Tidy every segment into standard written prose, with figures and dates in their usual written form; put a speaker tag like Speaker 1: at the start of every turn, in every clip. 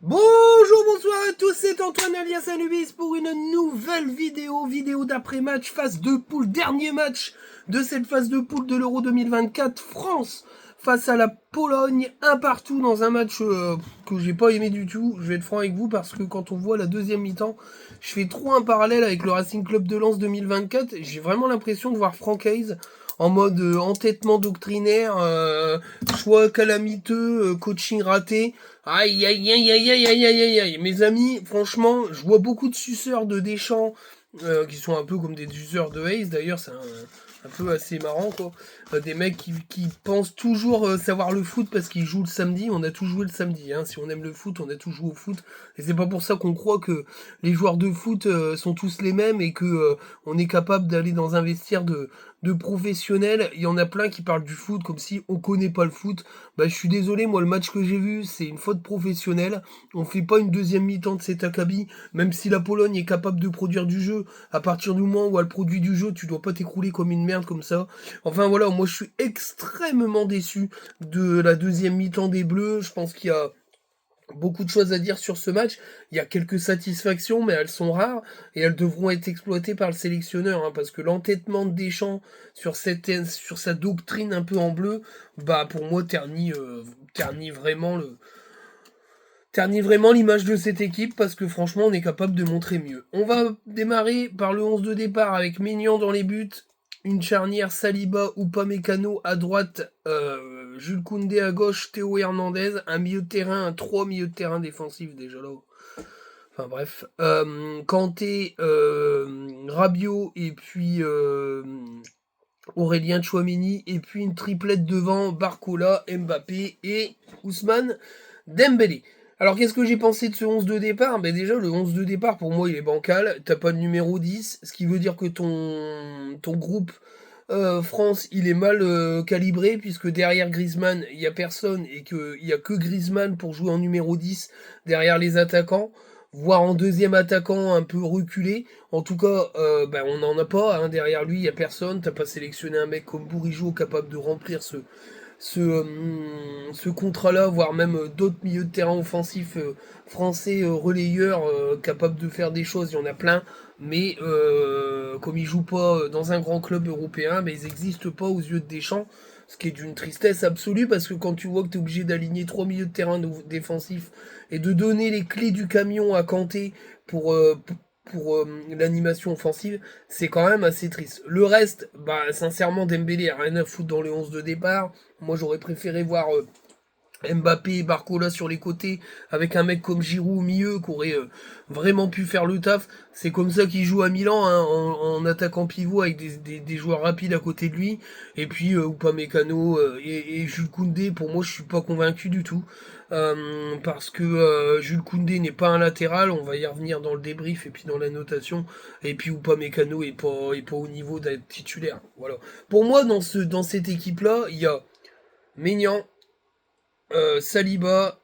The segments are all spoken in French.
Speaker 1: Bonjour, bonsoir à tous, c'est Antoine alias Anubis pour une nouvelle vidéo d'après-match, phase de poule, dernier match de cette phase de poule de l'Euro 2024, France face à la Pologne, un partout dans un match que j'ai pas aimé du tout, je vais être franc avec vous parce que quand on voit la deuxième mi-temps, je fais trop un parallèle avec le Racing Club de Lens 2024, j'ai vraiment l'impression de voir Franck Hayes en mode entêtement doctrinaire, choix calamiteux, coaching raté. Aïe, aïe, aïe, aïe, aïe, aïe, aïe, aïe, aïe. Mes amis, franchement, je vois beaucoup de suceurs de Deschamps, qui sont un peu comme des suceurs de Hayes, d'ailleurs, c'est un peu assez marrant, quoi. Des mecs qui pensent toujours savoir le foot parce qu'ils jouent le samedi. On a tous joué le samedi, hein. Si on aime le foot, on a tous joué au foot. Et c'est pas pour ça qu'on croit que les joueurs de foot sont tous les mêmes et que on est capable d'aller dans un vestiaire de professionnels. Il y en a plein qui parlent du foot comme si on connaît pas le foot. Bah, je suis désolé, moi, le match que j'ai vu, c'est une faute professionnelle. On fait pas une deuxième mi-temps de cet acabit, même si la Pologne est capable de produire du jeu. À partir du moment où elle produit du jeu, tu dois pas t'écrouler comme une merde comme ça. Enfin voilà, moi je suis extrêmement déçu de la deuxième mi-temps des Bleus. Je pense qu'il y a beaucoup de choses à dire sur ce match. Il y a quelques satisfactions, mais elles sont rares et elles devront être exploitées par le sélectionneur, hein, parce que l'entêtement de Deschamps sur sa doctrine un peu en bleu, bah pour moi ternit vraiment ternit vraiment l'image de cette équipe parce que franchement on est capable de montrer mieux. On va démarrer par le 11 de départ avec Maignan dans les buts, une charnière Saliba ou Pamecano à droite, Jules Koundé à gauche, Théo Hernandez, un milieu de terrain, trois milieux de terrain défensifs déjà là. Enfin bref, Kanté, Rabiot et puis Aurélien Tchouameni et puis une triplette devant Barcola, Mbappé et Ousmane Dembélé. Alors qu'est-ce que j'ai pensé de ce 11 de départ? Ben déjà le 11 de départ pour moi il est bancal, t'as pas de numéro 10, ce qui veut dire que ton groupe France il est mal calibré puisque derrière Griezmann il y a personne et qu'il y a que Griezmann pour jouer en numéro 10 derrière les attaquants, voire en deuxième attaquant un peu reculé. En tout cas, ben, on n'en a pas, hein. Derrière lui, il n'y a personne. T'as pas sélectionné un mec comme Bourigeaud capable de remplir ce contrat-là, voire même d'autres milieux de terrain offensifs français relayeurs capables de faire des choses. Il y en a plein. Mais comme ils jouent pas dans un grand club européen, ben, ils n'existent pas aux yeux de Deschamps. Ce qui est d'une tristesse absolue parce que quand tu vois que tu es obligé d'aligner trois milieux de terrain défensifs et de donner les clés du camion à Kanté pour, l'animation offensive, c'est quand même assez triste. Le reste, bah sincèrement, Dembélé a rien à foutre dans les 11 de départ. Moi j'aurais préféré voir Mbappé et Barcola sur les côtés, avec un mec comme Giroud au milieu qui aurait vraiment pu faire le taf. C'est comme ça qu'il joue à Milan, hein, en attaquant pivot avec des joueurs rapides à côté de lui. Et puis Upamecano et Jules Koundé, pour moi je suis pas convaincu du tout. Parce que Jules Koundé n'est pas un latéral, on va y revenir dans le débrief et puis dans la notation. Et puis Upamecano est pas au niveau d'être titulaire. Voilà. Pour moi, dans cette équipe-là, il y a Maignan, Saliba,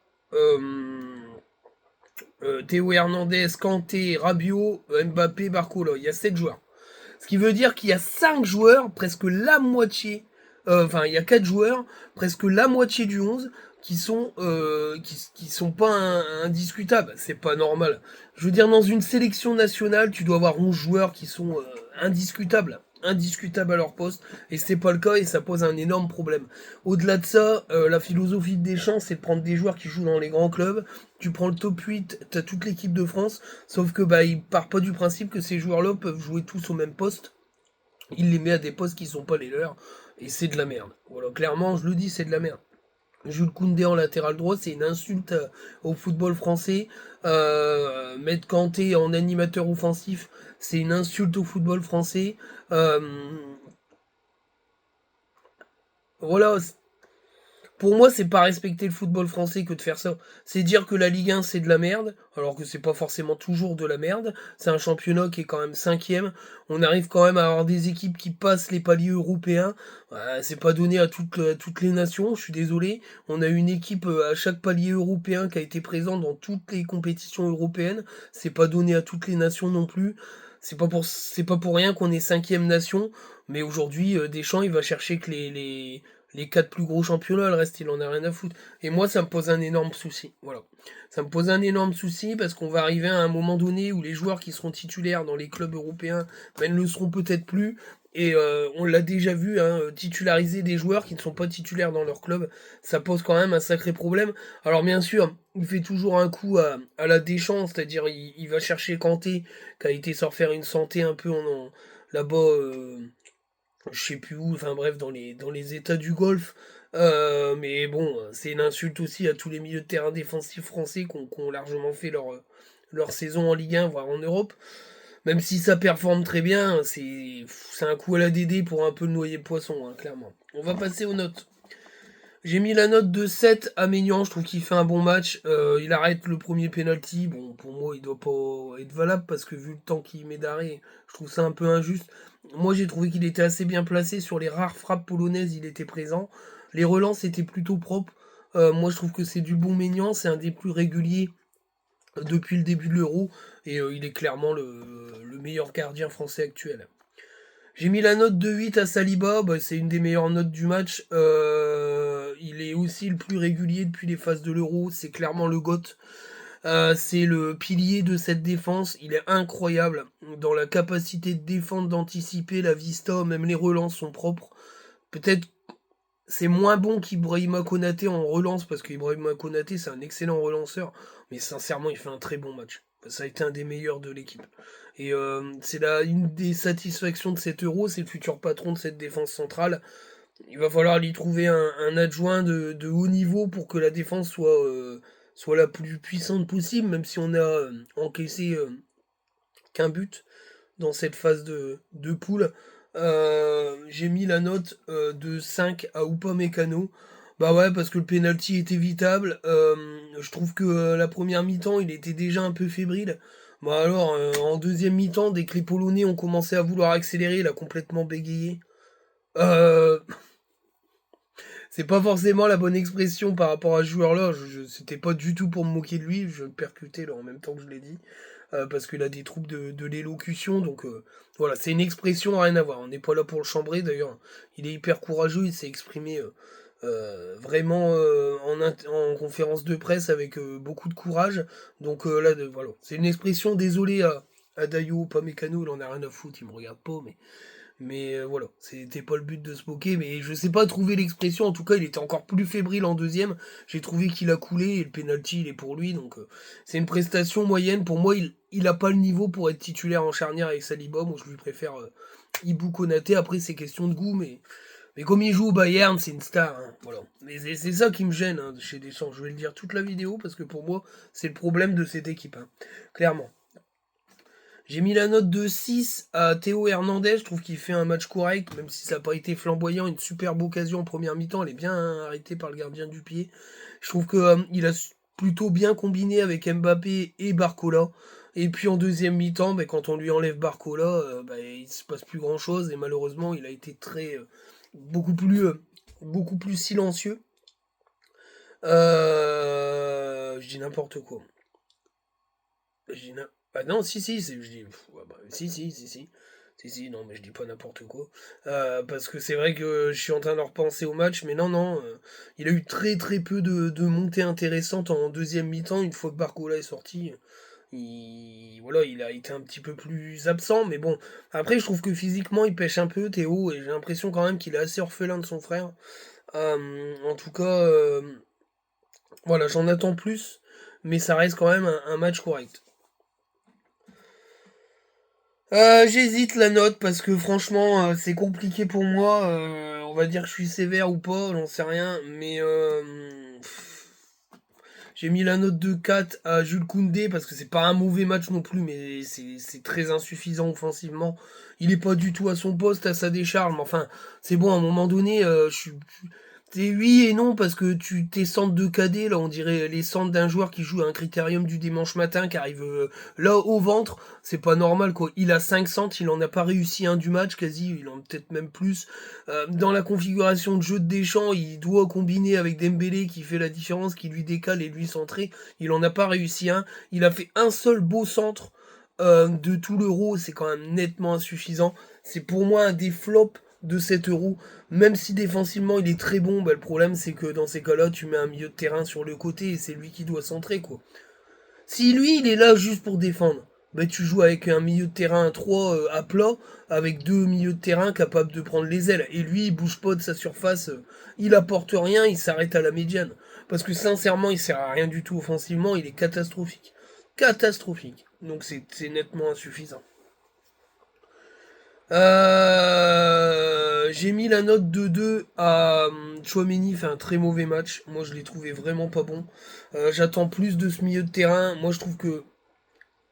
Speaker 1: Théo Hernandez, Kanté, Rabiot, Mbappé, Barcola. Il y a 7 joueurs. Ce qui veut dire qu'il y a 5 joueurs, presque la moitié, enfin il y a 4 joueurs, presque la moitié du 11, qui sont pas indiscutables. C'est pas normal. Je veux dire, dans une sélection nationale, tu dois avoir 11 joueurs qui sont indiscutables. Indiscutables à leur poste, et c'est pas le cas et ça pose un énorme problème. Au-delà de ça, la philosophie de Deschamps, c'est de prendre des joueurs qui jouent dans les grands clubs. Tu prends le top 8, t'as toute l'équipe de France, sauf que bah il part pas du principe que ces joueurs-là peuvent jouer tous au même poste. Il les met à des postes qui sont pas les leurs, et c'est de la merde. Voilà, clairement, je le dis, c'est de la merde. Jules Koundé en latéral droit, c'est une insulte au football français. Mettre Kanté en animateur offensif, c'est une insulte au football français. Euh, voilà, pour moi, c'est pas respecter le football français que de faire ça. C'est dire que la Ligue 1 c'est de la merde, alors que c'est pas forcément toujours de la merde. C'est un championnat qui est quand même cinquième. On arrive quand même à avoir des équipes qui passent les paliers européens. C'est pas donné à toutes les nations, je suis désolé. On a une équipe à chaque palier européen qui a été présente dans toutes les compétitions européennes. C'est pas donné à toutes les nations non plus. C'est pas pour rien qu'on est cinquième nation. Mais aujourd'hui, Deschamps, il va chercher que les 4 plus gros championnats, le reste il en a rien à foutre. Et moi ça me pose un énorme souci. Voilà. Ça me pose un énorme souci parce qu'on va arriver à un moment donné où les joueurs qui seront titulaires dans les clubs européens ne le seront peut-être plus. Et on l'a déjà vu, hein, titulariser des joueurs qui ne sont pas titulaires dans leur club, ça pose quand même un sacré problème. Alors bien sûr, il fait toujours un coup à la Deschamps, c'est-à-dire il va chercher Kanté, qui a été se refaire une santé un peu là-bas, je sais plus où, enfin bref, dans les États du Golfe. Mais bon, c'est une insulte aussi à tous les milieux de terrain défensifs français qui ont largement fait leur saison en Ligue 1, voire en Europe. Même si ça performe très bien, c'est un coup à la DD pour un peu noyer le poisson, hein, clairement. On va passer aux notes. J'ai mis la note de 7 à Maignan, je trouve qu'il fait un bon match. Il arrête le premier penalty. Bon, pour moi, il doit pas être valable parce que vu le temps qu'il met d'arrêt, je trouve ça un peu injuste. Moi, j'ai trouvé qu'il était assez bien placé. Sur les rares frappes polonaises, il était présent. Les relances étaient plutôt propres. Moi, je trouve que c'est du bon Maignan. C'est un des plus réguliers depuis le début de l'Euro. Et il est clairement le meilleur gardien français actuel. J'ai mis la note de 8 à Saliba, bah, c'est une des meilleures notes du match. Il est aussi le plus régulier depuis les phases de l'Euro, c'est clairement le GOAT. C'est le pilier de cette défense, il est incroyable dans la capacité de défendre, d'anticiper, la vista, même les relances sont propres. Peut-être c'est moins bon qu'Ibrahima Konaté en relance, parce qu'Ibrahima Konaté c'est un excellent relanceur, mais sincèrement il fait un très bon match. Ça a été un des meilleurs de l'équipe. Et c'est là une des satisfactions de cet Euro, c'est le futur patron de cette défense centrale. Il va falloir lui trouver un adjoint de haut niveau pour que la défense soit la plus puissante possible, même si on a encaissé qu'un but dans cette phase de poule. J'ai mis la note de 5 à Upamecano. Bah ouais, parce que le penalty est évitable. Je trouve que la première mi-temps, il était déjà un peu fébrile. Bah alors, en deuxième mi-temps, dès que les Polonais ont commencé à vouloir accélérer, il a complètement bégayé. Euh, c'est pas forcément la bonne expression par rapport à ce joueur-là. C'était pas du tout pour me moquer de lui. Je le percutais là en même temps que je l'ai dit. Parce qu'il a des troubles de l'élocution. Donc voilà, c'est une expression, rien à voir. On n'est pas là pour le chambrer. D'ailleurs, il est hyper courageux. Il s'est exprimé vraiment en conférence de presse avec beaucoup de courage. Donc là, voilà. C'est une expression, désolé à Dayo, pas Mécano, il en a rien à foutre, il me regarde pas, mais voilà, c'était pas le but de se moquer, mais je sais pas trouver l'expression, en tout cas il était encore plus fébrile en deuxième, j'ai trouvé qu'il a coulé, et le penalty il est pour lui, donc c'est une prestation moyenne, pour moi il a pas le niveau pour être titulaire en charnière avec Saliba, moi je lui préfère Ibou Konaté, après c'est question de goût, mais comme il joue au Bayern, c'est une star, hein, voilà. Mais c'est ça qui me gêne hein, chez Deschamps, je vais le dire toute la vidéo, parce que pour moi c'est le problème de cette équipe, hein, clairement. J'ai mis la note de 6 à Théo Hernandez, je trouve qu'il fait un match correct, même si ça n'a pas été flamboyant, une superbe occasion en première mi-temps, elle est bien arrêtée par le gardien du pied. Je trouve que il a plutôt bien combiné avec Mbappé et Barcola. Et puis en deuxième mi-temps, quand on lui enlève Barcola, il se passe plus grand chose et malheureusement il a été beaucoup plus silencieux. Je dis n'importe quoi. Ah non, si, je dis. Ouais, bah, si. Si, non, mais je dis pas n'importe quoi. Parce que c'est vrai que je suis en train de repenser au match, mais non. Il a eu très très peu de montées intéressantes en deuxième mi-temps, une fois que Barcola est sorti. Voilà, il a été un petit peu plus absent, mais bon. Après, je trouve que physiquement, il pêche un peu, Théo, et j'ai l'impression quand même qu'il est assez orphelin de son frère. En tout cas, voilà, j'en attends plus, mais ça reste quand même un match correct. J'hésite la note parce que franchement c'est compliqué pour moi. On va dire que je suis sévère ou pas, j'en sais rien. Mais j'ai mis la note de 4 à Jules Koundé parce que c'est pas un mauvais match non plus, mais c'est très insuffisant offensivement. Il est pas du tout à son poste, à sa décharge. Mais enfin, c'est bon, à un moment donné, c'est oui et non, parce que tes centres de cadet, là, on dirait les centres d'un joueur qui joue à un critérium du dimanche matin, qui arrive là au ventre, c'est pas normal, quoi. Il a 5 centres, il en a pas réussi un du match, quasi, il en a peut-être même plus. Dans la configuration de jeu de Deschamps, il doit combiner avec Dembélé, qui fait la différence, qui lui décale et lui centrer, il en a pas réussi un. Il a fait un seul beau centre de tout l'Euro, c'est quand même nettement insuffisant. C'est pour moi un des flops de 7 €, même si défensivement il est très bon, bah, le problème c'est que dans ces cas-là, tu mets un milieu de terrain sur le côté et c'est lui qui doit centrer, quoi. Si lui, il est là juste pour défendre, bah, tu joues avec un milieu de terrain 3 à plat, avec deux milieux de terrain capables de prendre les ailes. Et lui, il bouge pas de sa surface, il apporte rien, il s'arrête à la médiane. Parce que sincèrement, il sert à rien du tout offensivement, il est catastrophique. Catastrophique. Donc c'est nettement insuffisant. J'ai mis la note de 2 à Chouameni, fait un très mauvais match. Moi, je l'ai trouvé vraiment pas bon. J'attends plus de ce milieu de terrain. Moi, je trouve que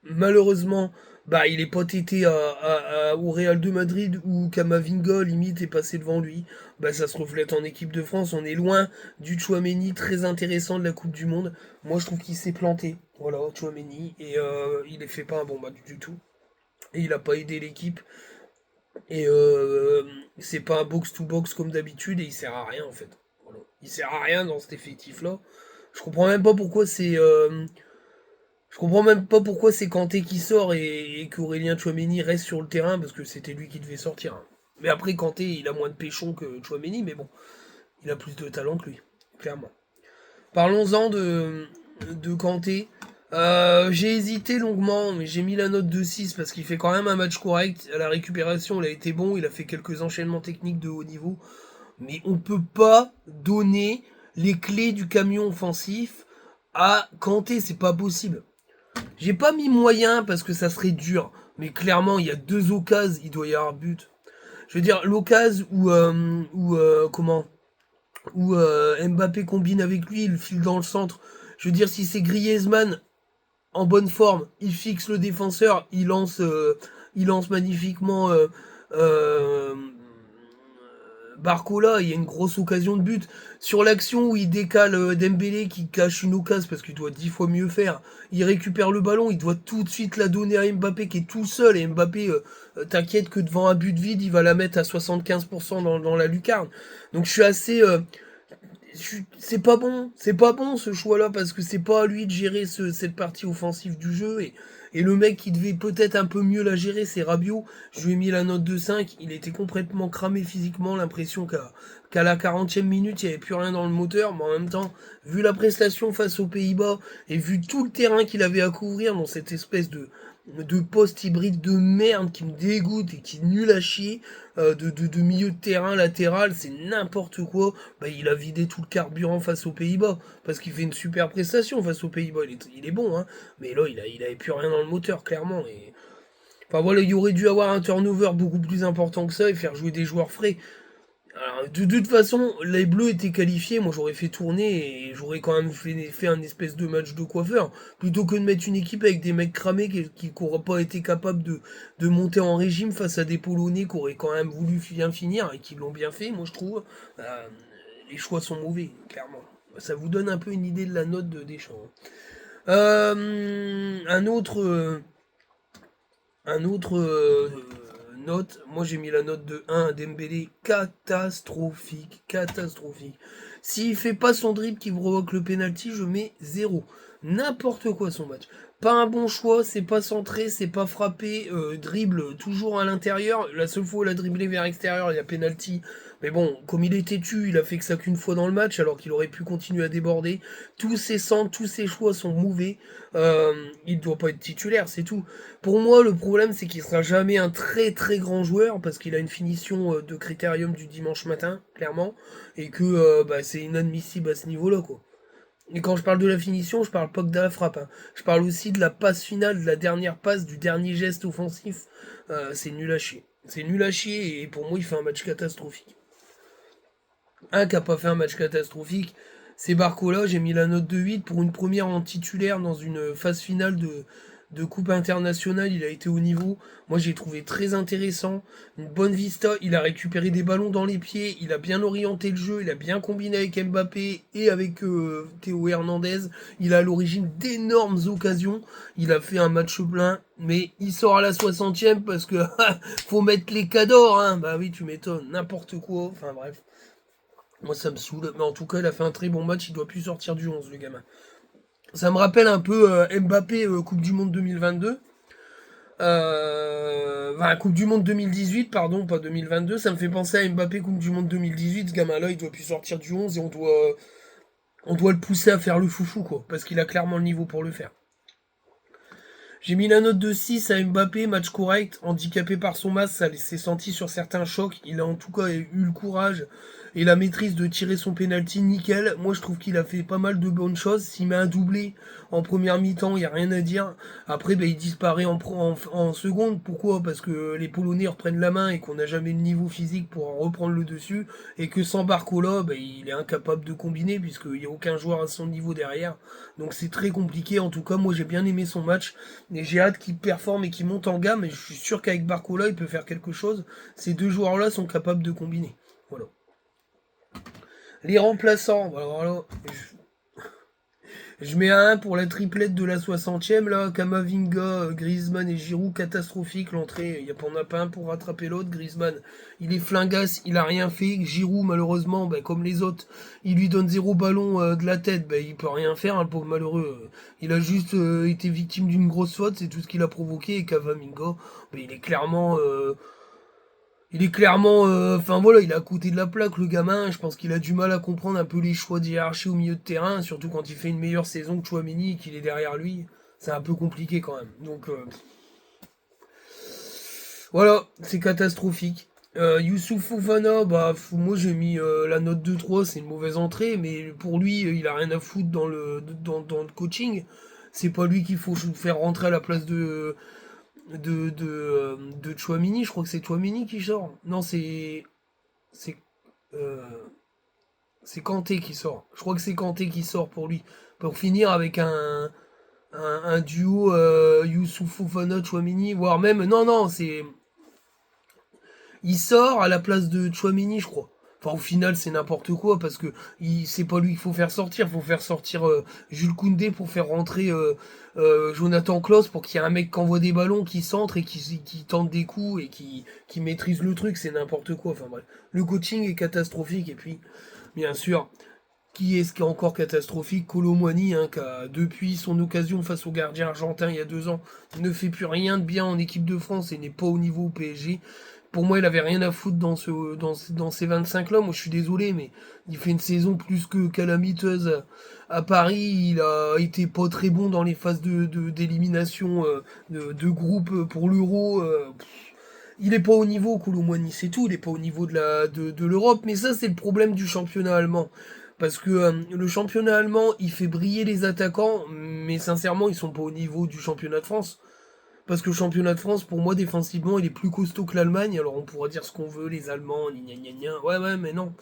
Speaker 1: malheureusement, bah, il est pas tété au Real de Madrid où Kamavinga limite est passé devant lui. Bah, ça se reflète en équipe de France. On est loin du Chouameni très intéressant de la Coupe du Monde. Moi, je trouve qu'il s'est planté. Voilà, Chouameni. Et il ne fait pas un bon match du tout. Et il a pas aidé l'équipe. Et c'est pas un box-to-box comme d'habitude et il sert à rien en fait. Voilà. Il sert à rien dans cet effectif-là. Je comprends même pas pourquoi c'est. Je comprends même pas pourquoi c'est Kanté qui sort et qu'Aurélien Tchouaméni reste sur le terrain parce que c'était lui qui devait sortir, hein. Mais après Kanté il a moins de péchon que Tchouaméni, mais bon, il a plus de talent que lui, clairement. Parlons-en de Kanté. J'ai hésité longuement, mais j'ai mis la note de 6 parce qu'il fait quand même un match correct. À la récupération, il a été bon, il a fait quelques enchaînements techniques de haut niveau. Mais on peut pas donner les clés du camion offensif à Kanté, c'est pas possible. J'ai pas mis moyen parce que ça serait dur. Mais clairement, il y a deux occasions, il doit y avoir but. Je veux dire, l'occasion où Mbappé combine avec lui, il file dans le centre. Je veux dire, si c'est Griezmann en bonne forme, il fixe le défenseur, il lance magnifiquement euh, Barcola, il y a une grosse occasion de but. Sur l'action où il décale Dembélé qui cache une occasion parce qu'il doit 10 fois mieux faire, il récupère le ballon, il doit tout de suite la donner à Mbappé qui est tout seul. Et Mbappé, t'inquiète que devant un but vide, il va la mettre à 75% dans la lucarne. Donc je suis assez... c'est pas bon ce choix-là parce que c'est pas à lui de gérer cette partie offensive du jeu et le mec qui devait peut-être un peu mieux la gérer c'est Rabiot. Je lui ai mis la note de 5, il était complètement cramé physiquement, l'impression qu'à la 40e minute il n'y avait plus rien dans le moteur, mais en même temps, vu la prestation face aux Pays-Bas et vu tout le terrain qu'il avait à couvrir dans cette espèce de poste hybride de merde qui me dégoûte et qui est nul à chier, de milieu de terrain latéral, c'est n'importe quoi. Bah, il a vidé tout le carburant face aux Pays-Bas, parce qu'il fait une super prestation face aux Pays-Bas, il est bon, hein, mais là, il avait plus rien dans le moteur, clairement. Et... Enfin voilà, il aurait dû avoir un turnover beaucoup plus important que ça et faire jouer des joueurs frais. Alors, de toute façon, les Bleus étaient qualifiés, moi j'aurais fait tourner et j'aurais quand même fait un espèce de match de coiffeur, plutôt que de mettre une équipe avec des mecs cramés qui n'auraient pas été capables de monter en régime face à des Polonais qui auraient quand même voulu bien finir et qui l'ont bien fait, moi je trouve. Les choix sont mauvais, clairement. Ça vous donne un peu une idée de la note de Deschamps, hein. Un autre note, moi j'ai mis la note de 1 à Dembélé, catastrophique, catastrophique. S'il fait pas son dribble qui provoque le penalty, je mets 0. N'importe quoi son match. Pas un bon choix, c'est pas centré, c'est pas frappé, dribble toujours à l'intérieur. La seule fois où il a dribblé vers l'extérieur, il y a penalty. Mais bon, comme il est têtu, il a fait que ça qu'une fois dans le match, alors qu'il aurait pu continuer à déborder. Tous ses centres, tous ses choix sont mauvais. Il doit pas être titulaire, c'est tout. Pour moi, le problème, c'est qu'il sera jamais un très très grand joueur, parce qu'il a une finition de critérium du dimanche matin, clairement, et que bah, c'est inadmissible à ce niveau-là, quoi. Et quand je parle de la finition, je parle pas que de la frappe, hein. Je parle aussi de la passe finale, de la dernière passe, du dernier geste offensif. C'est nul à chier. C'est nul à chier, et pour moi, il fait un match catastrophique. Un qui a pas fait un match catastrophique, c'est Barcola. J'ai mis la note de 8 pour une première en titulaire dans une phase finale de Coupe internationale. Il a été au niveau. Moi, j'ai trouvé très intéressant. Une bonne vista. Il a récupéré des ballons dans les pieds. Il a bien orienté le jeu. Il a bien combiné avec Mbappé et avec Théo Hernandez. Il a à l'origine d'énormes occasions. Il a fait un match plein. Mais il sort à la 60e parce que faut mettre les cadors, hein. Bah oui, tu m'étonnes. N'importe quoi. Enfin bref. Moi, ça me saoule. Mais en tout cas, il a fait un très bon match. Il doit plus sortir du 11, le gamin. Ça me rappelle un peu Mbappé Coupe du Monde 2022. Coupe du Monde 2018, pardon, pas 2022. Ça me fait penser à Mbappé, Coupe du Monde 2018. Ce gamin-là, il doit plus sortir du 11 et on doit le pousser à faire le foufou, quoi. Parce qu'il a clairement le niveau pour le faire. J'ai mis la note de 6 à Mbappé, match correct, handicapé par son masque, ça s'est senti sur certains chocs. Il a en tout cas eu le courage et la maîtrise de tirer son penalty nickel. Moi je trouve qu'il a fait pas mal de bonnes choses. S'il met un doublé en première mi-temps, il n'y a rien à dire. Après il disparaît en seconde. Pourquoi? Parce que les Polonais reprennent la main et qu'on n'a jamais le niveau physique pour reprendre le dessus. Et que sans Barcola, il est incapable de combiner puisqu'il n'y a aucun joueur à son niveau derrière. Donc c'est très compliqué. En tout cas moi j'ai bien aimé son match. Et j'ai hâte qu'il performe et qu'il monte en gamme. Et je suis sûr qu'avec Barcola, il peut faire quelque chose. Ces deux joueurs-là sont capables de combiner. Voilà. Les remplaçants. Voilà. Je mets un pour la triplette de la 60e. Là, Kamavinga, Griezmann et Giroud, catastrophique l'entrée. Il n'y en a pas un pour rattraper l'autre. Griezmann, il est flingasse, il a rien fait. Giroud, malheureusement, comme les autres, il lui donne 0 ballon de la tête. Il peut rien faire, hein, le pauvre malheureux. Il a juste été victime d'une grosse faute, c'est tout ce qu'il a provoqué. Et Kamavinga, il est clairement... enfin voilà, il a à côté de la plaque le gamin, je pense qu'il a du mal à comprendre un peu les choix de hiérarchie au milieu de terrain, surtout quand il fait une meilleure saison que Chouameni et qu'il est derrière lui, c'est un peu compliqué quand même. Donc voilà, c'est catastrophique. Youssouf Fofana, moi j'ai mis la note de 3, c'est une mauvaise entrée, mais pour lui, il a rien à foutre dans le coaching. C'est pas lui qu'il faut faire rentrer à la place de Chouamini, je crois que c'est Chouamini qui sort. Non, c'est euh, c'est Kanté qui sort. Je crois que c'est Kanté qui sort pour lui. Pour finir avec un duo Youssouf Fofana Chouamini, voire même non, il sort à la place de Chouamini, je crois. Enfin, au final, c'est n'importe quoi parce que c'est pas lui qu'il faut faire sortir. Il faut faire sortir Jules Koundé pour faire rentrer Jonathan Klaus pour qu'il y ait un mec qui envoie des ballons, qui centre et qui tente des coups et qui maîtrise le truc. C'est n'importe quoi. Enfin bref, le coaching est catastrophique. Et puis, bien sûr, qui est-ce qui est encore catastrophique? Kolo Muani, hein, qui a, depuis son occasion face au gardien argentin il y a 2 ans, ne fait plus rien de bien en équipe de France et n'est pas au niveau au PSG. Pour moi, il avait rien à foutre dans ces 25 là. Moi, je suis désolé, mais il fait une saison plus que calamiteuse à Paris. Il a été pas très bon dans les phases d'élimination de groupe pour l'Euro. Il est pas au niveau, Kolo Muani, c'est tout. Il est pas au niveau de l'Europe. Mais ça, c'est le problème du championnat allemand. Parce que le championnat allemand, il fait briller les attaquants, mais sincèrement, ils sont pas au niveau du championnat de France. Parce que le championnat de France, pour moi, défensivement, il est plus costaud que l'Allemagne. Alors on pourra dire ce qu'on veut, les Allemands, gna gna gna. Ouais, mais non.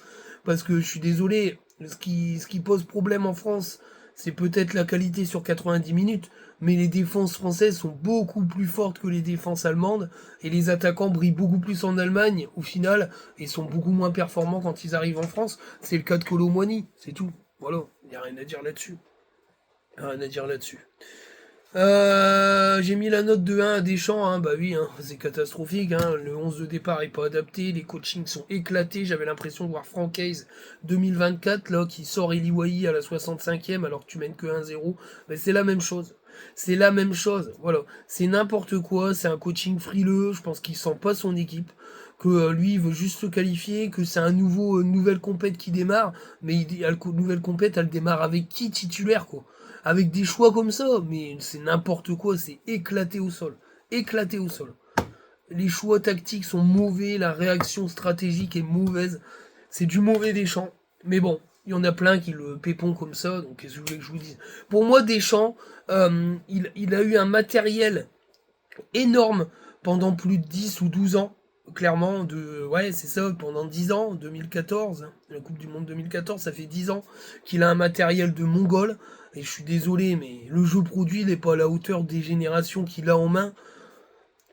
Speaker 1: Parce que je suis désolé, ce qui pose problème en France, c'est peut-être la qualité sur 90 minutes, mais les défenses françaises sont beaucoup plus fortes que les défenses allemandes, et les attaquants brillent beaucoup plus en Allemagne, au final, et sont beaucoup moins performants quand ils arrivent en France. C'est le cas de Kolo Muani, c'est tout. Voilà, il n'y a rien à dire là-dessus. Rien à dire là-dessus. J'ai mis la note de 1 à Deschamps, hein, bah oui, hein, c'est catastrophique, hein, le 11 de départ est pas adapté, les coachings sont éclatés, j'avais l'impression de voir Francaise 2024, là, qui sort Eliwahi à la 65e alors que tu mènes que 1-0, mais c'est la même chose. C'est la même chose, voilà. C'est n'importe quoi, c'est un coaching frileux, je pense qu'il sent pas son équipe, que lui il veut juste se qualifier, que c'est une nouvelle compète qui démarre, mais nouvelle compète elle démarre avec qui titulaire quoi? Avec des choix comme ça, mais c'est n'importe quoi, c'est éclaté au sol. Éclaté au sol. Les choix tactiques sont mauvais, la réaction stratégique est mauvaise. C'est du mauvais Deschamps. Mais bon, il y en a plein qui le pépont comme ça, donc qu'est-ce que vous voulez que je vous dise? Pour moi, Deschamps, il a eu un matériel énorme pendant plus de 10 ou 12 ans. Clairement, ouais, c'est ça, pendant 10 ans, 2014, hein, la Coupe du Monde 2014, ça fait 10 ans qu'il a un matériel de mongol. Et je suis désolé, mais le jeu produit n'est pas à la hauteur des générations qu'il a en main.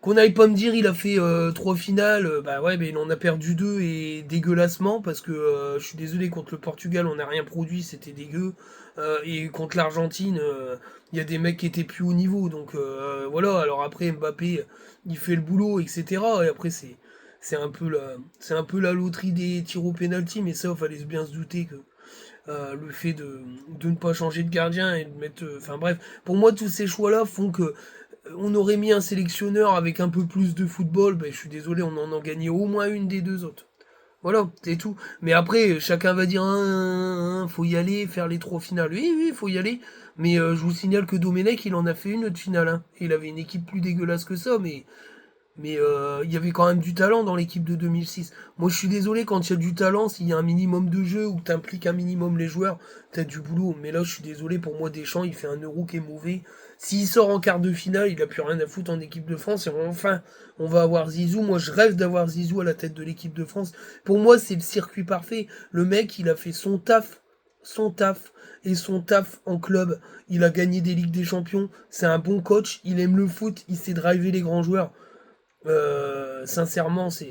Speaker 1: Qu'on n'aille pas me dire il a fait 3 finales, bah ouais, mais il en a perdu 2 et dégueulassement, parce que je suis désolé, contre le Portugal, on n'a rien produit, c'était dégueu. Et contre l'Argentine, il y a des mecs qui étaient plus haut niveau. Donc voilà, alors après Mbappé, il fait le boulot, etc. Et après c'est un peu la loterie des tirs au penalty, mais ça, il fallait bien se douter que le fait de ne pas changer de gardien et de mettre. Enfin bref, pour moi, tous ces choix-là font que on aurait mis un sélectionneur avec un peu plus de football, ben, je suis désolé, on en a gagné au moins une des deux autres. Voilà, c'est tout. Mais après, chacun va dire, faut y aller, faire les 3 finales. Oui, oui, faut y aller. Mais je vous signale que Domenech, il en a fait une autre finale. Hein. Il avait une équipe plus dégueulasse que ça, mais il y avait quand même du talent dans l'équipe de 2006. Moi, je suis désolé, quand il y a du talent, s'il y a un minimum de jeu ou que t'impliques un minimum les joueurs, t'as du boulot. Mais là, je suis désolé, pour moi, Deschamps, il fait un Euro qui est mauvais. S'il sort en quart de finale, il a plus rien à foutre en équipe de France. Et enfin, on va avoir Zizou. Moi, je rêve d'avoir Zizou à la tête de l'équipe de France. Pour moi, c'est le circuit parfait. Le mec, il a fait son taf et son taf en club. Il a gagné des Ligues des Champions. C'est un bon coach. Il aime le foot. Il sait driver les grands joueurs. Sincèrement, c'est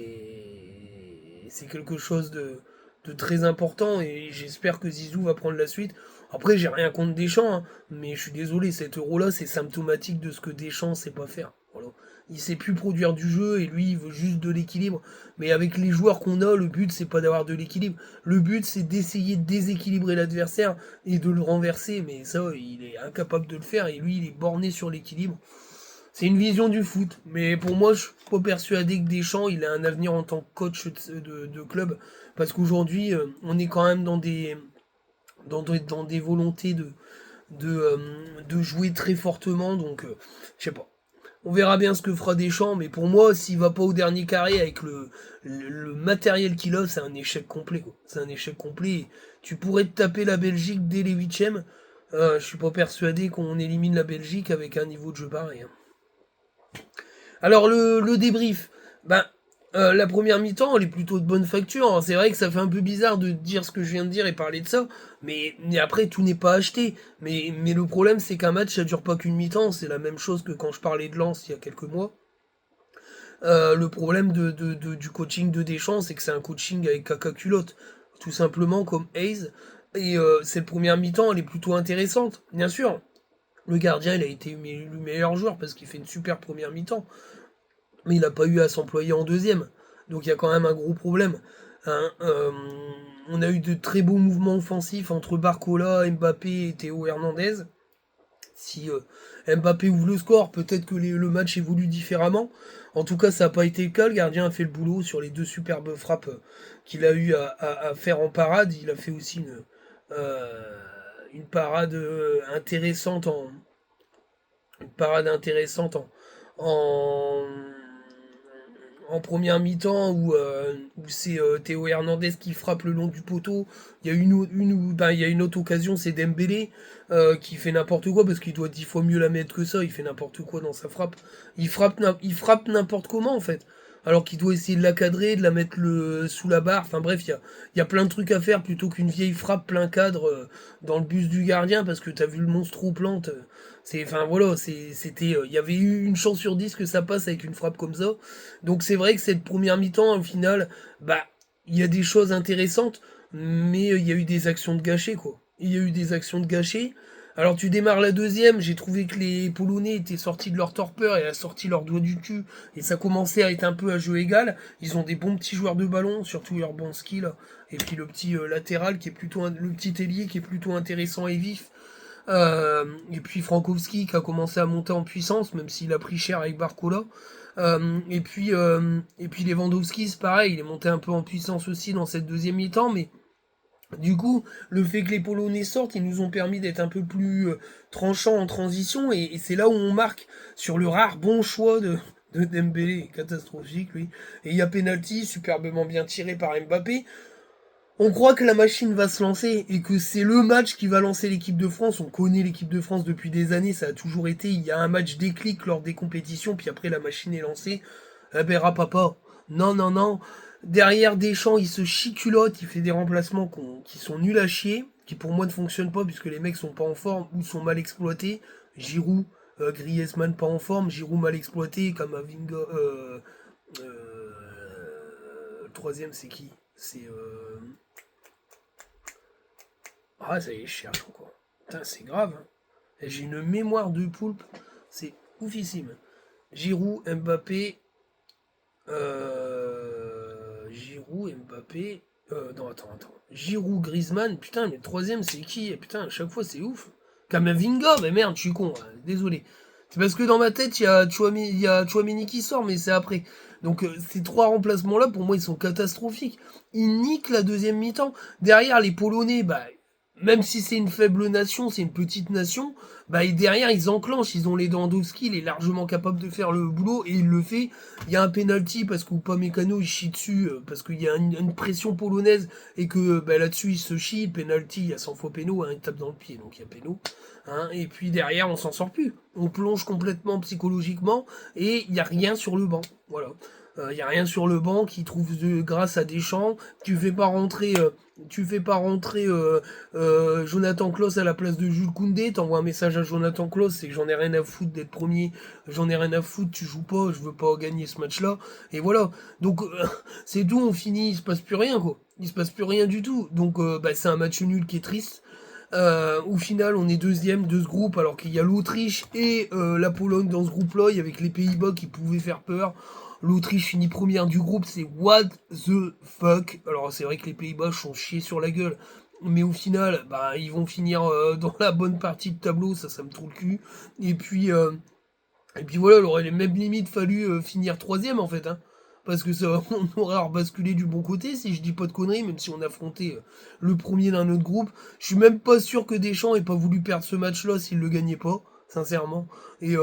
Speaker 1: quelque chose de très important et j'espère que Zizou va prendre la suite. Après, j'ai rien contre Deschamps, hein, mais je suis désolé, cet euro-là, c'est symptomatique de ce que Deschamps sait pas faire. Voilà. Il sait plus produire du jeu et lui, il veut juste de l'équilibre. Mais avec les joueurs qu'on a, le but, c'est pas d'avoir de l'équilibre. Le but, c'est d'essayer de déséquilibrer l'adversaire et de le renverser. Mais ça, il est incapable de le faire et lui, il est borné sur l'équilibre. C'est une vision du foot, mais pour moi, je suis pas persuadé que Deschamps, il a un avenir en tant que coach de club, parce qu'aujourd'hui, on est quand même dans des volontés de jouer très fortement, donc je sais pas. On verra bien ce que fera Deschamps, mais pour moi, s'il va pas au dernier carré avec le matériel qu'il a, c'est un échec complet. Quoi. C'est un échec complet. Tu pourrais te taper la Belgique dès les huitièmes. Je suis pas persuadé qu'on élimine la Belgique avec un niveau de jeu pareil. Hein. Alors le débrief, ben la première mi-temps, elle est plutôt de bonne facture. Alors, c'est vrai que ça fait un peu bizarre de dire ce que je viens de dire et parler de ça, mais après tout n'est pas acheté. Mais le problème c'est qu'un match ça dure pas qu'une mi-temps, c'est la même chose que quand je parlais de Lens il y a quelques mois. Le problème du coaching de Deschamps, c'est que c'est un coaching avec caca culotte, tout simplement comme Hayes. Et cette première mi-temps, elle est plutôt intéressante, bien sûr. Le gardien, il a été élu meilleur joueur parce qu'il fait une super première mi-temps mais il n'a pas eu à s'employer en deuxième. Donc il y a quand même un gros problème. Hein. On a eu de très beaux mouvements offensifs entre Barcola, Mbappé et Théo Hernandez. Si Mbappé ouvre le score, peut-être que le match évolue différemment. En tout cas, ça n'a pas été le cas. Le gardien a fait le boulot sur les deux superbes frappes qu'il a eu à faire en parade. Il a fait aussi une parade intéressante en en première mi-temps où c'est Théo Hernandez qui frappe le long du poteau. Il y a il y a une autre occasion, c'est Dembélé qui fait n'importe quoi parce qu'il doit 10 fois mieux la mettre que ça. Il fait n'importe quoi dans sa frappe. Il frappe n'importe comment en fait. Alors qu'il doit essayer de la cadrer, de la mettre sous la barre. Enfin bref, il y a plein de trucs à faire plutôt qu'une vieille frappe plein cadre dans le bus du gardien parce que t'as vu le monstre au plante. Enfin voilà, c'était, il y avait eu une chance sur 10 que ça passe avec une frappe comme ça. Donc c'est vrai que cette première mi-temps, au final, bah, il y a des choses intéressantes, mais il y a eu des actions de gâchées, quoi. Il y a eu des actions de gâchées. Alors tu démarres la deuxième, j'ai trouvé que les Polonais étaient sortis de leur torpeur et a sorti leurs doigts du cul, et ça commençait à être un peu à jeu égal. Ils ont des bons petits joueurs de ballon, surtout Urbanski là, et puis le petit latéral qui est le petit ailier qui est plutôt intéressant et vif. Et puis Frankowski qui a commencé à monter en puissance, même s'il a pris cher avec Barcola. Et puis Lewandowski, c'est pareil, il est monté un peu en puissance aussi dans cette deuxième mi-temps, mais du coup, le fait que les Polonais sortent, ils nous ont permis d'être un peu plus tranchants en transition, et c'est là où on marque sur le rare bon choix de Dembélé, catastrophique lui. Et il y a penalty, superbement bien tiré par Mbappé. On croit que la machine va se lancer et que c'est le match qui va lancer l'équipe de France. On connaît l'équipe de France depuis des années, ça a toujours été. Il y a un match déclic lors des compétitions, puis après la machine est lancée. Eh ben, papa. Non, non, non. Derrière Deschamps, il se chiculotte, il fait des remplacements qui sont nuls à chier, qui pour moi ne fonctionnent pas puisque les mecs sont pas en forme ou sont mal exploités. Giroud, Griezmann pas en forme, Giroud mal exploité, Kamavinga. Le troisième, c'est qui? C'est. Ah, ça y est, je cherche encore. Putain, c'est grave. Hein. J'ai une mémoire de poulpe. C'est oufissime. Giroud, Mbappé. Giroud, Mbappé. Non, attends. Giroud, Griezmann. Putain, mais le troisième, c'est qui? Putain, à chaque fois, c'est ouf. Kamavinga, mais merde, je suis con. Désolé. C'est parce que dans ma tête, il y a Chouameni qui sort, mais c'est après. Donc ces trois remplacements-là, pour moi, ils sont catastrophiques. Ils niquent la deuxième mi-temps. Derrière, les Polonais, bah, même si c'est une faible nation, c'est une petite nation, bah, et derrière, ils enclenchent. Ils ont les Lewandowski, il est largement capable de faire le boulot, et il le fait. Il y a un penalty parce qu'Upamecano, il chie dessus, parce qu'il y a une pression polonaise, et que bah, là-dessus, il se chie. Penalty, il y a 100 fois péno, hein, il tape dans le pied, donc il y a péno. Hein, et puis derrière, on s'en sort plus. On plonge complètement psychologiquement et il n'y a rien sur le banc. Voilà. Il n'y a rien sur le banc qui trouve grâce à Deschamps. Tu fais pas rentrer Jonathan Klaus à la place de Jules Koundé. T'envoies un message à Jonathan Klaus, c'est que j'en ai rien à foutre d'être premier. J'en ai rien à foutre, tu joues pas, je veux pas gagner ce match-là. Et voilà. Donc c'est tout, on finit, il se passe plus rien quoi. Il se passe plus rien du tout. Donc bah, c'est un match nul qui est triste. Au final, on est deuxième de ce groupe, alors qu'il y a l'Autriche et la Pologne dans ce groupe-là, avec les Pays-Bas qui pouvaient faire peur. L'Autriche finit première du groupe, c'est what the fuck. Alors c'est vrai que les Pays-Bas sont chiés sur la gueule, mais au final, bah, ils vont finir dans la bonne partie de tableau, ça me trouve le cul. Et puis voilà, il aurait même limite fallu finir troisième en fait, hein. Parce que ça, on aurait rebasculé du bon côté, si je dis pas de conneries, même si on affrontait le premier d'un autre groupe. Je suis même pas sûr que Deschamps ait pas voulu perdre ce match-là s'il le gagnait pas, sincèrement. Et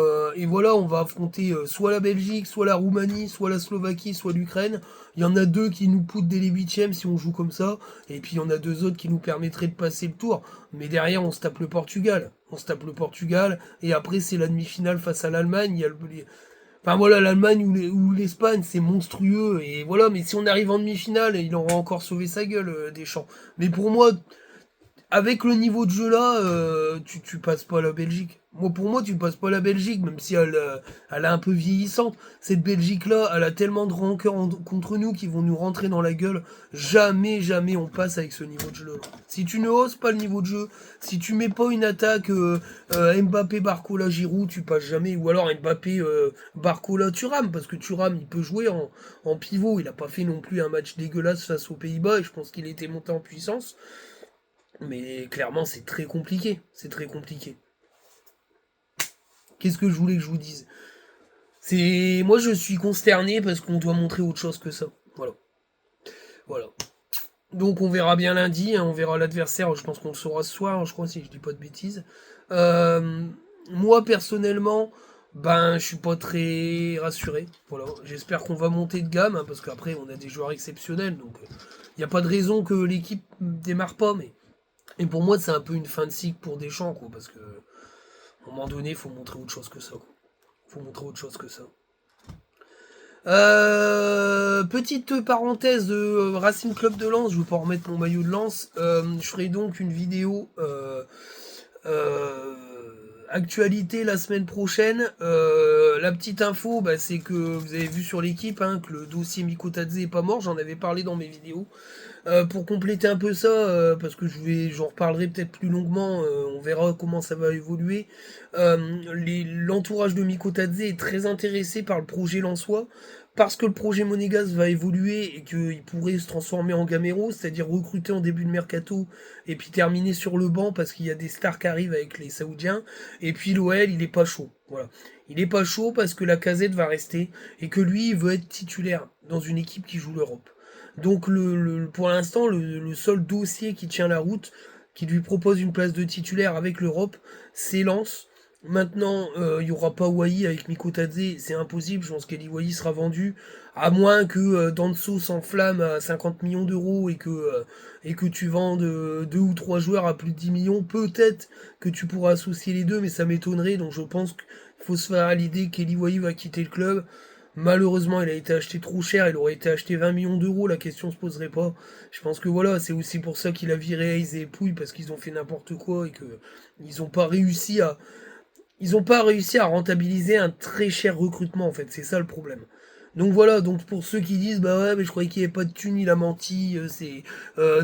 Speaker 1: voilà, on va affronter soit la Belgique, soit la Roumanie, soit la Slovaquie, soit l'Ukraine. Il y en a deux qui nous poutent dès les huitièmes si on joue comme ça, et puis il y en a deux autres qui nous permettraient de passer le tour. Mais derrière, on se tape le Portugal. On se tape le Portugal, et après c'est la demi-finale face à l'Allemagne. Il y a enfin voilà, l'Allemagne ou l'Espagne, c'est monstrueux. Et voilà, mais si on arrive en demi-finale, il aura encore sauvé sa gueule, Deschamps. Mais pour moi, avec le niveau de jeu là, tu passes pas la Belgique. Pour moi, tu passes pas la Belgique, même si elle est un peu vieillissante. Cette Belgique-là, elle a tellement de rancœur contre nous qu'ils vont nous rentrer dans la gueule. Jamais, jamais on passe avec ce niveau de jeu-là. Si tu ne hausses pas le niveau de jeu, si tu mets pas une attaque Mbappé, Barcola, Giroud, tu passes jamais. Ou alors Mbappé, Barcola, Thuram, parce que Thuram, il peut jouer en pivot. Il a pas fait non plus un match dégueulasse face aux Pays-Bas, et je pense qu'il était monté en puissance. Mais clairement, c'est très compliqué. C'est très compliqué. Qu'est-ce que je voulais que je vous dise? Moi, je suis consterné parce qu'on doit montrer autre chose que ça. Voilà. Voilà. Donc, on verra bien lundi. Hein, on verra l'adversaire. Je pense qu'on le saura ce soir. Je crois, si je dis pas de bêtises. Moi, personnellement, ben, je suis pas très rassuré. Voilà. J'espère qu'on va monter de gamme. Hein, parce qu'après, on a des joueurs exceptionnels. Donc, il n'y a pas de raison que l'équipe démarre pas. Mais et pour moi, c'est un peu une fin de cycle pour Deschamps, quoi, parce que à un moment donné, il faut montrer autre chose que ça. Quoi. Faut montrer autre chose que ça. Petite parenthèse de Racing Club de Lens, je veux pas remettre mon maillot de Lens. Je ferai donc une vidéo actualité la semaine prochaine. La petite info, bah, c'est que vous avez vu sur l'équipe hein, que le dossier Mikotadze est pas mort, j'en avais parlé dans mes vidéos. Pour compléter un peu ça, parce que j'en reparlerai peut-être plus longuement, on verra comment ça va évoluer. L'entourage de Mikotadze est très intéressé par le projet lensois, parce que le projet Monégas va évoluer et qu'il pourrait se transformer en Gamero, c'est-à-dire recruter en début de mercato et puis terminer sur le banc parce qu'il y a des stars qui arrivent avec les Saoudiens. Et puis l'OL, il est pas chaud. Voilà. Il est pas chaud parce que la Casette va rester et que lui, il veut être titulaire dans une équipe qui joue l'Europe. Donc pour l'instant, le seul dossier qui tient la route, qui lui propose une place de titulaire avec l'Europe, c'est Lens. Maintenant, il n'y aura pas Wai avec Mikotadze, c'est impossible, je pense qu'Eli Wai sera vendu, à moins que Danso s'enflamme à 50 millions d'euros et que tu vendes 2 ou 3 joueurs à plus de 10 millions, peut-être que tu pourras associer les deux, mais ça m'étonnerait, donc je pense qu'il faut se faire à l'idée qu'Eli Wai va quitter le club. Malheureusement, il a été acheté trop cher, il aurait été acheté 20 millions d'euros, la question se poserait pas. Je pense que voilà, c'est aussi pour ça qu'il a viré Hayes et Pouille, parce qu'ils ont fait n'importe quoi et que ils n'ont pas réussi à rentabiliser un très cher recrutement en fait, c'est ça le problème. Donc voilà, donc pour ceux qui disent bah ouais mais je croyais qu'il n'y avait pas de thune, il a menti,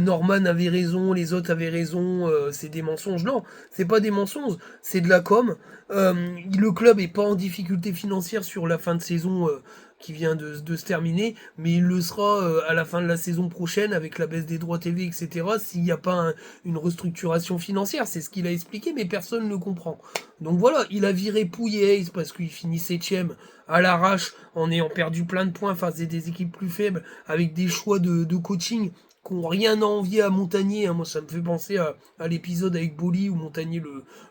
Speaker 1: Norman avait raison, les autres avaient raison, c'est des mensonges. Non, c'est pas des mensonges, c'est de la com. Le club est pas en difficulté financière sur la fin de saison qui vient de se terminer, mais il le sera à la fin de la saison prochaine avec la baisse des droits TV, etc. S'il n'y a pas une restructuration financière, c'est ce qu'il a expliqué, mais personne ne le comprend. Donc voilà, il a viré Pouillet parce qu'il finit 7ème à l'arrache en ayant perdu plein de points face à des équipes plus faibles, avec des choix de coaching qui n'ont rien à envier à Montagnier. Hein. Moi, ça me fait penser à l'épisode avec Boli où Montagnier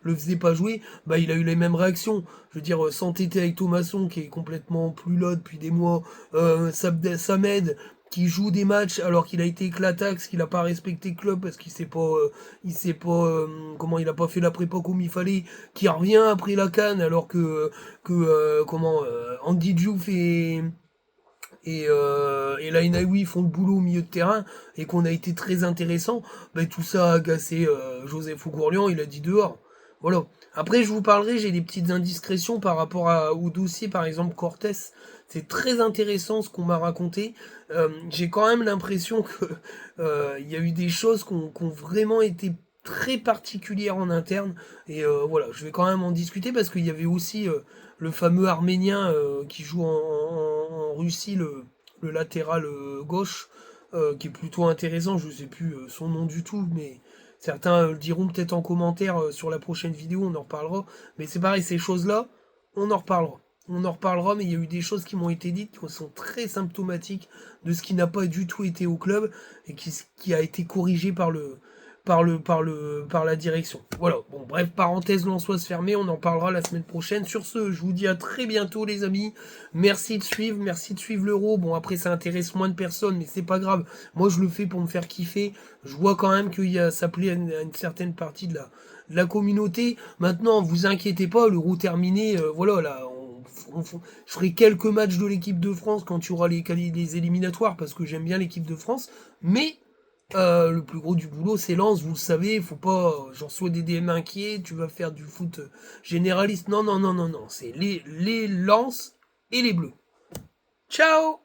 Speaker 1: le faisait pas jouer. Bah, il a eu les mêmes réactions. Je veux dire, s'entêter avec Thomasson, qui est complètement plus là depuis des mois, Samed, qui joue des matchs alors qu'il a été éclataxe, qu'il a pas respecté le club parce qu'il sait pas comment il a pas fait la prépa comme il fallait, qui revient après la CAN alors que Andy Diouf et Lainaoui font le boulot au milieu de terrain et qu'on a été très intéressant, ben tout ça a agacé Joseph Ougourlian, il a dit dehors. Voilà. Après, je vous parlerai, j'ai des petites indiscrétions par rapport au dossier, par exemple, Cortés. C'est très intéressant ce qu'on m'a raconté. J'ai quand même l'impression que il y a eu des choses qui ont vraiment été très particulières en interne. Et voilà, je vais quand même en discuter parce qu'il y avait aussi le fameux Arménien qui joue en Russie, le latéral gauche, qui est plutôt intéressant. Je sais plus son nom du tout, mais certains le diront peut-être en commentaire sur la prochaine vidéo, on en reparlera. Mais c'est pareil, ces choses-là, on en reparlera. On en reparlera, mais il y a eu des choses qui m'ont été dites qui sont très symptomatiques de ce qui n'a pas du tout été au club et qui a été corrigé par la direction. Voilà. Bon, bref, parenthèse Lensoise fermée, on en parlera la semaine prochaine. Sur ce, je vous dis à très bientôt, les amis. Merci de suivre l'Euro. Bon, après, ça intéresse moins de personnes, mais c'est pas grave. Moi, je le fais pour me faire kiffer. Je vois quand même ça plaît à une certaine partie de la communauté. Maintenant, vous inquiétez pas, l'Euro terminé, voilà, là, je ferai quelques matchs de l'équipe de France quand tu auras les éliminatoires, parce que j'aime bien l'équipe de France, mais le plus gros du boulot, c'est Lens, vous le savez, faut pas, j'en sois des DM inquiets, tu vas faire du foot généraliste. Non, non, non, non, non, c'est les Lens et les Bleus. Ciao!